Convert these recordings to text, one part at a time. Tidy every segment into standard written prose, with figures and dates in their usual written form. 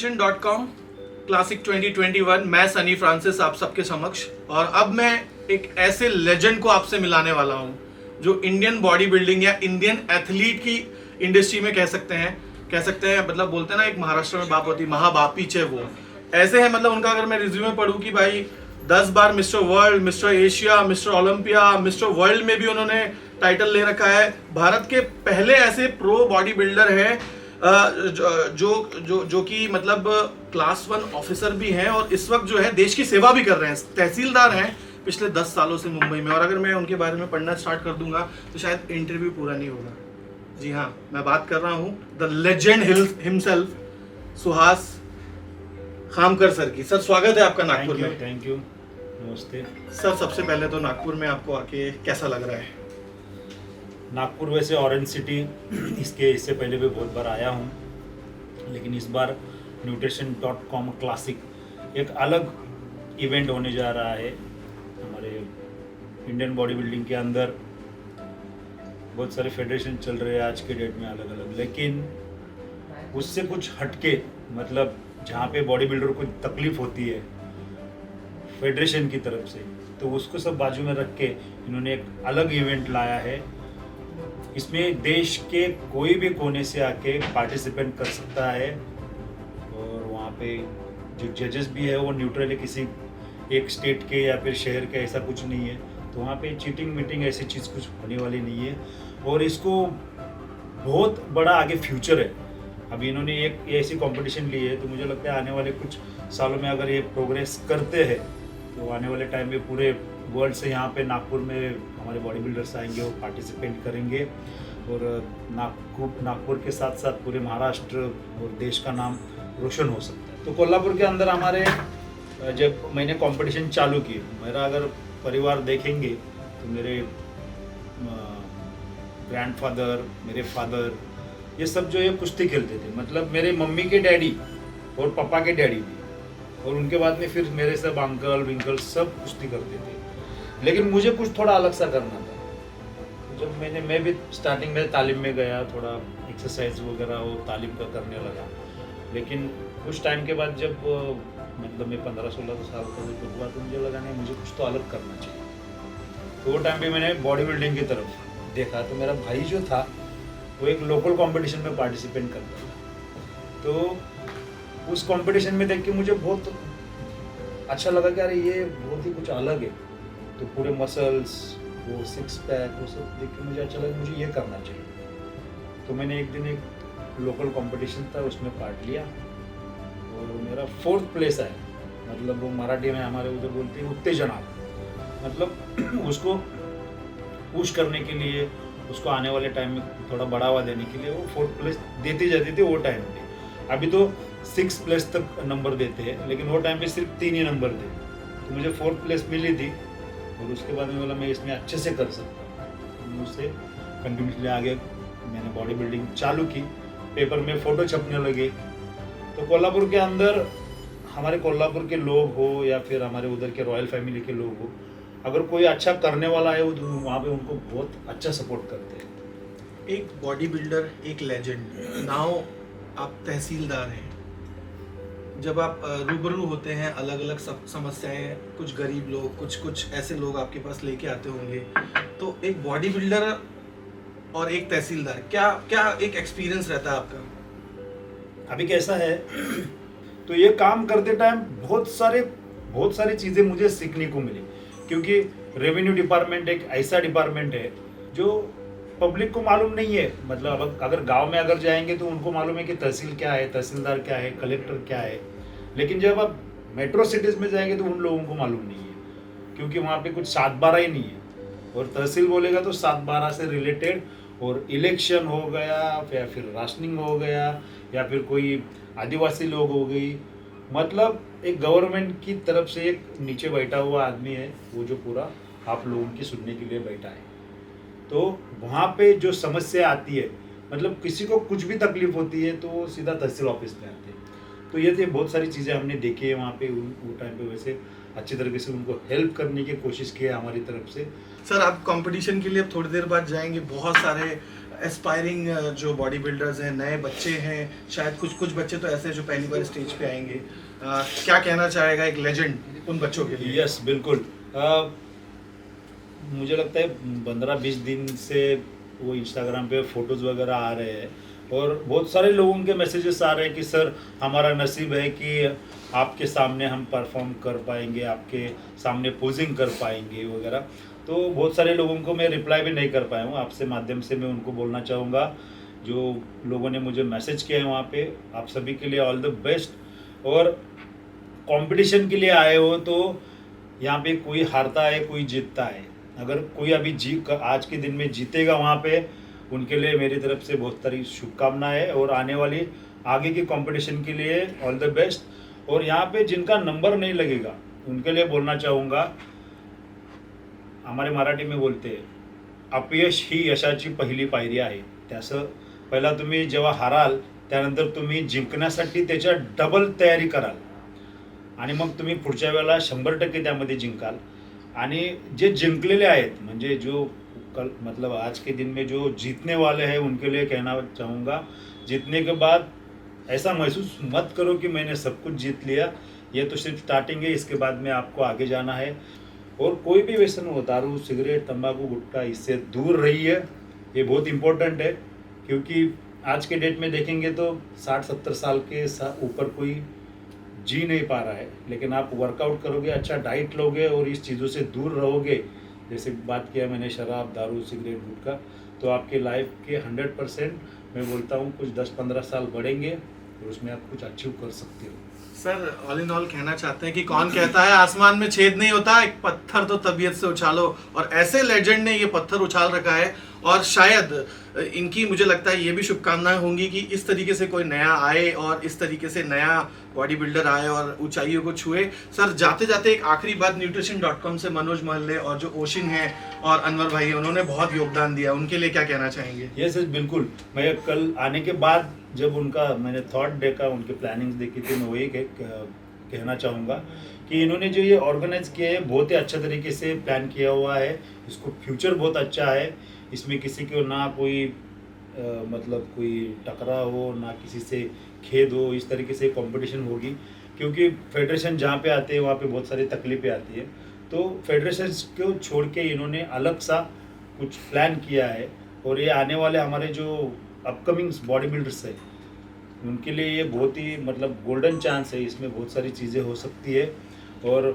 न्यूट्रिशन.com classic 2021। मैं Sunny Francis आप सबके समक्ष, और अब मैं एक ऐसे लेजेंड को आपसे मिलाने वाला हूं जो इंडियन बॉडी बिल्डिंग या इंडियन एथलीट की इंडस्ट्री में कह सकते हैं मतलब बोलते हैं ना, एक महाराष्ट्र में बाप होती महाबापीच है वो। ऐसे है मतलब उनका अगर मैं रिज्यूमे पढ़ूं कि भाई 10 बार Mister World, Mister Asia, Mister Olympia, Mister World में भी उन्होंने टाइटल ले रखा है। भारत के पहले ऐसे प्रो बॉडी बिल्डर हैं जो कि मतलब क्लास 1 ऑफिसर भी हैं और इस वक्त जो है देश की सेवा भी कर रहे हैं। तहसीलदार हैं पिछले 10 सालों से मुंबई में, और अगर मैं उनके बारे में पढ़ना स्टार्ट कर दूंगा तो शायद इंटरव्यू पूरा नहीं होगा। जी हाँ, मैं बात कर रहा हूँ the legend himself, Suhas Khamkar sir की। सर स्वागत है आपका नागपुर में। थैंक यू, नमस्ते सर सबसे पहले तो नागपुर में आपको आके कैसा लग रहा है? नागपुर वैसे ऑरेंज सिटी इससे पहले भी बहुत बार आया हूँ, लेकिन इस बार न्यूट्रिशन.com क्लासिक एक अलग इवेंट होने जा रहा है। हमारे इंडियन बॉडी बिल्डिंग के अंदर बहुत सारे फेडरेशन चल रहे हैं आज के डेट में अलग अलग, लेकिन उससे कुछ हटके, मतलब जहाँ पे बॉडी बिल्डर को तकलीफ होती है फेडरेशन की तरफ से, तो उसको सब बाजू में रख के इन्होंने एक अलग इवेंट लाया है। इसमें देश के कोई भी कोने से आके पार्टिसिपेट कर सकता है, और वहाँ पे जो जजेस भी है वो न्यूट्रल है, किसी एक स्टेट के या फिर शहर के ऐसा कुछ नहीं है। तो वहाँ पे चीटिंग मीटिंग ऐसी चीज़ कुछ होने वाली नहीं है, और इसको बहुत बड़ा आगे फ्यूचर है। अभी इन्होंने एक ऐसी कंपटीशन ली है, तो मुझे लगता है आने वाले कुछ सालों में अगर ये प्रोग्रेस करते हैं तो आने वाले टाइम में पूरे वर्ल्ड से यहाँ पे नागपुर में हमारे बॉडी बिल्डर्स आएंगे, वो पार्टिसिपेट करेंगे, और नागपुर के साथ साथ पूरे महाराष्ट्र और देश का नाम रोशन हो सकता है। तो कोल्हापुर के अंदर हमारे जब मैंने कंपटीशन चालू की, मेरा अगर परिवार देखेंगे तो मेरे ग्रैंडफादर, मेरे फादर, ये सब जो है कुश्ती खेलते थे। मतलब मेरे मम्मी के डैडी और पापा के डैडी भी, और उनके बाद में फिर मेरे सब अंकल विंकल सब कुश्ती करते थे। लेकिन मुझे कुछ थोड़ा अलग सा करना था। जब मैं भी स्टार्टिंग में तालीम में गया, थोड़ा एक्सरसाइज वगैरह वो तालीम का करने लगा, लेकिन कुछ टाइम के बाद जब मतलब मैं 15-16 साल का जब हुआ तो मुझे लगा नहीं, मुझे कुछ तो अलग करना चाहिए। तो वो टाइम पे मैंने बॉडी बिल्डिंग की तरफ देखा, तो मेरा भाई जो था वो एक लोकल कंपटीशन में पार्टिसिपेट करता था। तो उस कंपटीशन में देख के मुझे बहुत अच्छा लगा कि अरे ये बहुत ही कुछ अलग है। तो पूरे मसल्स, वो 6 पैक, वो सब देख के मुझे अच्छा लगा, मुझे ये करना चाहिए। तो मैंने एक दिन एक लोकल कंपटीशन था, उसमें पार्ट लिया और मेरा 4th प्लेस आया। मतलब वो मराठी में हमारे उधर बोलते हैं उत्तेजना, मतलब उसको पुश करने के लिए, उसको आने वाले टाइम में थोड़ा बढ़ावा देने के लिए वो 4th प्लेस देती जाती थी वो टाइम पे। अभी तो 6 प्लेस तक नंबर देते हैं, लेकिन वो टाइम पे सिर्फ 3 ही नंबर थे। तो मुझे 4th प्लेस मिली थी, और उसके बाद में बोला मैं इसमें अच्छे से कर सकता हूँ। उससे कंटिन्यूसली आगे मैंने बॉडी बिल्डिंग चालू की, पेपर में फ़ोटो छपने लगे। तो कोल्हापुर के अंदर हमारे कोल्हापुर के लोग हो या फिर हमारे उधर के रॉयल फैमिली के लोग हो, अगर कोई अच्छा करने वाला है वो वहाँ पे उनको बहुत अच्छा सपोर्ट करते हैं। एक बॉडी बिल्डर, एक लेजेंड, नाउ आप तहसीलदार हैं। जब आप रूबरू होते हैं अलग अलग समस्याएं, कुछ गरीब लोग, कुछ ऐसे लोग आपके पास लेके आते होंगे, तो एक बॉडी बिल्डर और एक तहसीलदार, क्या एक एक्सपीरियंस रहता है आपका? अभी कैसा है तो ये काम करते टाइम बहुत सारी चीज़ें मुझे सीखने को मिली, क्योंकि रेवेन्यू डिपार्टमेंट एक ऐसा डिपार्टमेंट है जो पब्लिक को मालूम नहीं है। मतलब अगर गांव में अगर जाएंगे तो उनको मालूम है कि तहसील क्या है, तहसीलदार क्या है, कलेक्टर क्या है, लेकिन जब आप मेट्रो सिटीज़ में जाएंगे तो उन लोगों को मालूम नहीं है, क्योंकि वहाँ पे कुछ 7-12 ही नहीं है। और तहसील बोलेगा तो 7-12 से रिलेटेड, और इलेक्शन हो गया या फिर राशनिंग हो गया या फिर कोई आदिवासी लोग हो गई, मतलब एक गवर्नमेंट की तरफ से एक नीचे बैठा हुआ आदमी है वो जो पूरा आप लोगों की सुनने के लिए बैठा है। तो वहाँ पे जो समस्या आती है, मतलब किसी को कुछ भी तकलीफ होती है तो वो सीधा तहसील ऑफिस में आते हैं। तो ये थे बहुत सारी चीज़ें हमने देखी है वहाँ पे वो टाइम पे। वैसे अच्छी तरीके से उनको हेल्प करने की कोशिश की है हमारी तरफ से। सर आप कंपटीशन के लिए अब थोड़ी देर बाद जाएंगे, बहुत सारे एस्पायरिंग जो बॉडी बिल्डर्स हैं, नए बच्चे हैं, शायद कुछ कुछ बच्चे तो ऐसे हैं जो पहली बार स्टेज पे आएंगे, क्या कहना चाहेगा एक लेजेंड उन बच्चों के लिए? यस बिल्कुल। मुझे लगता है 15-20 दिन से वो इंस्टाग्राम पे फोटोज़ वगैरह आ रहे हैं और बहुत सारे लोगों के मैसेजेस आ रहे हैं कि सर हमारा नसीब है कि आपके सामने हम परफॉर्म कर पाएंगे, आपके सामने पोजिंग कर पाएंगे वगैरह। तो बहुत सारे लोगों को मैं रिप्लाई भी नहीं कर पाया हूँ। आपसे माध्यम से मैं उनको बोलना चाहूँगा, जो लोगों ने मुझे मैसेज किया है वहाँ पे, आप सभी के लिए ऑल द बेस्ट। और कंपटीशन के लिए आए हो तो यहाँ पे कोई हारता है, कोई जीतता है। अगर कोई अभी आज के दिन में जीतेगा वहाँ पे, उनके लिए मेरी तरफ से बहुत सारी शुभकामनाएं है और आने वाली आगे की कंपटीशन के लिए ऑल द बेस्ट। और यहाँ पे जिनका नंबर नहीं लगेगा उनके लिए बोलना चाहूँगा, हमारे मराठी में बोलते हैं अपयश ही यशाची पहिली पायरी आहे। त्याचं पहिला तुम्ही जेव्हा हाराल त्यानंतर तुम्ही जिंकण्यासाठी त्याच्या डबल तयारी कराल आणि मग तुम्ही पुढच्या वेळेला 100% त्यामध्ये जिंकाल। आणि जे जिंकलेले आहेत म्हणजे जो कल मतलब आज के दिन में जो जीतने वाले हैं उनके लिए कहना चाहूँगा, जीतने के बाद ऐसा महसूस मत करो कि मैंने सब कुछ जीत लिया, ये तो सिर्फ स्टार्टिंग है, इसके बाद में आपको आगे जाना है। और कोई भी व्यसन हो, दारू सिगरेट तंबाकू गुटखा, इससे दूर रहिए, ये बहुत इम्पोर्टेंट है। क्योंकि आज के डेट में देखेंगे तो 60-70 साल के ऊपर कोई जी नहीं पा रहा है, लेकिन आप वर्कआउट करोगे, अच्छा डाइट लोगे और इस चीज़ों से दूर रहोगे, जैसे बात किया मैंने शराब दारू सिगरेट गुटखा, तो आपके लाइफ के 100% मैं बोलता हूँ कुछ 10-15 साल बढ़ेंगे और उसमें आप कुछ अचीव कर सकते हो। सर ऑल इन ऑल कहना चाहते हैं कि कौन कहता है आसमान में छेद नहीं होता, एक पत्थर तो तबीयत से उछालो, और ऐसे लेजेंड ने ये पत्थर उछाल रखा है। और शायद इनकी मुझे लगता है ये भी शुभकामनाएं होंगी कि इस तरीके से कोई नया आए और इस तरीके से नया बॉडी बिल्डर आए और ऊंचाइयों को छुए। सर जाते जाते एक आखिरी बात, nutrition.com से मनोज महल्ले और जो ओशिन है और अनवर भाई, उन्होंने बहुत योगदान दिया, उनके लिए क्या कहना चाहेंगे? यस बिल्कुल। मैं कल आने के बाद जब उनका मैंने थॉट देखा, उनकी प्लानिंग्स देखी थी, मैं वही कहना चाहूँगा कि इन्होंने जो ये ऑर्गेनाइज किया है बहुत ही अच्छे तरीके से प्लान किया हुआ है। इसको फ्यूचर बहुत अच्छा है, इसमें किसी को ना कोई मतलब कोई टकराव हो, ना किसी से खेद हो, इस तरीके से कंपटीशन होगी। क्योंकि फेडरेशन जहाँ पे आते हैं वहाँ पे बहुत सारी तकलीफें आती है, तो फेडरेशन को छोड़ के इन्होंने अलग सा कुछ प्लान किया है। और ये आने वाले हमारे जो अपकमिंग बॉडी बिल्डर्स है उनके लिए ये बहुत ही मतलब गोल्डन चांस है, इसमें बहुत सारी चीज़ें हो सकती है। और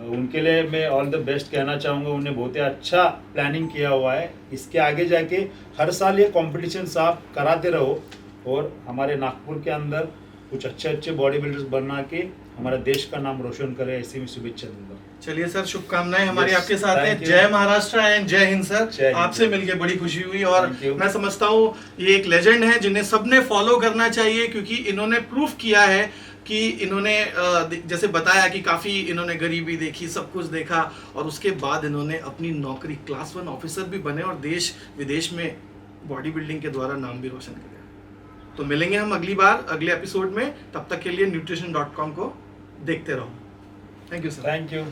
उनके लिए मैं ऑल द बेस्ट कहना चाहूँगा, उन्हें बहुत ही अच्छा प्लानिंग किया हुआ है। इसके आगे जाके हर साल ये कॉम्पिटिशन्स आप कराते रहो और हमारे नागपुर के अंदर कुछ अच्छे अच्छे बॉडी बिल्डर्स बना के हमारा देश का नाम रोशन करे, ऐसी मैं शुभेच्छा दूंगा। चलिए सर, शुभकामनाएं हमारी Yes, आपके साथ है। thank you. जय महाराष्ट्र एंड जय हिंद सर। जय हिंद। आपसे मिलके बड़ी खुशी हुई और Thank you. मैं समझता हूँ ये एक लेजेंड है जिन्हें सबने फॉलो करना चाहिए, क्योंकि इन्होंने प्रूफ किया है कि इन्होंने जैसे बताया कि काफ़ी इन्होंने गरीबी देखी, सब कुछ देखा, और उसके बाद इन्होंने अपनी नौकरी क्लास 1 ऑफिसर भी बने और देश विदेश में बॉडी बिल्डिंग के द्वारा नाम भी रोशन किया। तो मिलेंगे हम अगली बार अगले एपिसोड में, तब तक के लिए nutrition.com को देखते रहो। Thank you sir. Thank you.